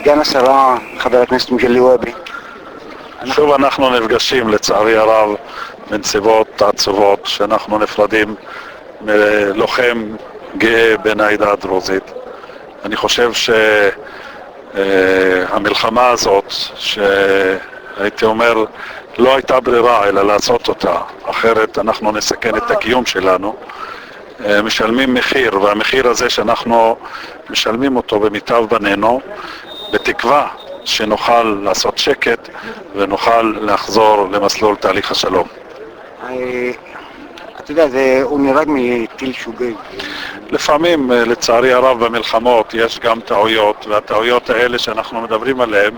סגן השרה, חבר הכנסת מגלי והבי. שוב אנחנו נפגשים לצערי הרב בנסיבות עצובות שאנחנו נפרדים מלוחם גאה בן העדה הדרוזית. אני חושב שהמלחמה הזאת, שהייתי אומר לא הייתה ברירה אלא לעשות אותה, אחרת אנחנו נסכן את הקיום שלנו, משלמים מחיר, והמחיר הזה שאנחנו משלמים אותו במיטב בנינו, בתקווה שנוכל לעשות שקט ונוכל לחזור למסלול תהליך השלום. אתה יודע, הוא נהרג מטיל שוגג. לפעמים, לצערי הרב במלחמות, יש גם טעויות, והטעויות האלה שאנחנו מדברים עליהן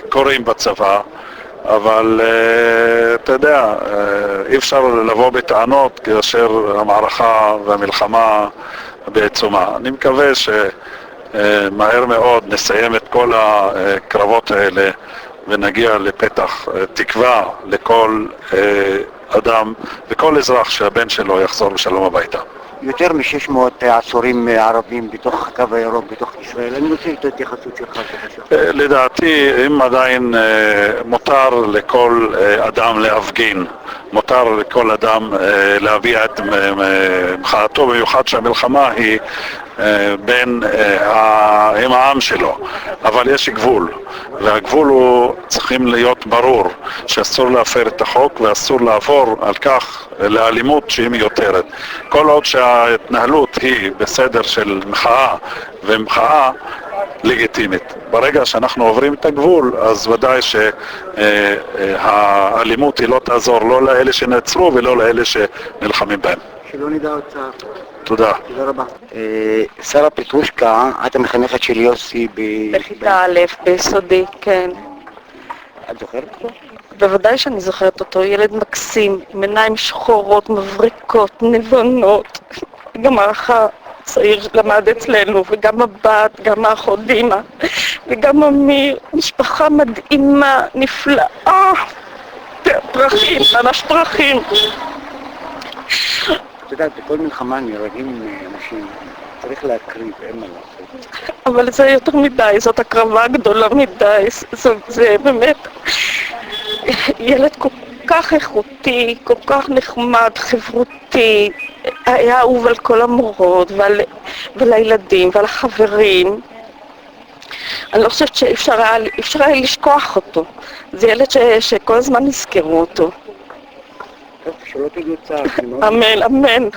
קורים בצבא, אבל אתה יודע, אי אפשר לבוא בטענות כאשר המערכה והמלחמה בעצומה. אני מקווה שמהר מאוד נסיים את כל הקרבות האלה ונגיע לפתח תקווה לכל אדם וכל אזרח שהבן שלו יחזור בשלום הביתה. יותר מ-600 עצורים ערבים בתוך הקו הירוק, בתוך ישראל. אני רוצה את ההתייחסות שלך בבקשה. לדעתי, אם עדיין מותר לכל אדם להפגין, מותר לכל אדם להביע את מחאתו, במיוחד שהמלחמה היא עם העם שלו, אבל יש גבול, והגבול הוא צריכים להיות ברור, שאסור להפר את החוק ואסור לעבור על כך לאלימות שהיא מיותרת. כל עוד שההתנהלות היא בסדר של מחאה ומחאה לגיטימית. ברגע שאנחנו עוברים את הגבול, אז ודאי שהאלימות היא לא תעזור לא לאלה שנעצרו ולא לאלה שנלחמים בהם. שלא נדע עוד צער. תודה. תודה רבה. שרה פטרושקה, את המחנכת של יוסי בכיתה א', ביסודי, כן. את זוכרת אותו? בוודאי שאני זוכרת אותו, ילד מקסים, עם עיניים שחורות, מבריקות, נבונות. גם האח הצעיר למד אצלנו, וגם הבת, גם האחות דימה, וגם אמיר, משפחה מדהימה, נפלאה. פרחים, ממש פרחים. את יודעת, בכל מלחמה נהרגים אנשים, צריך להקריב, אין מה לעשות. אבל זה יותר מדי, זאת הקרבה גדולה מדי, זה באמת ילד כל כך איכותי, כל כך נחמד, חברותי, היה אהוב על כל המורות ועל הילדים ועל החברים. אני לא חושבת שאפשר היה לשכוח אותו, זה ילד שכל הזמן נזכרו אותו. טוב, שלא תגיעו צער. אמן, אמן.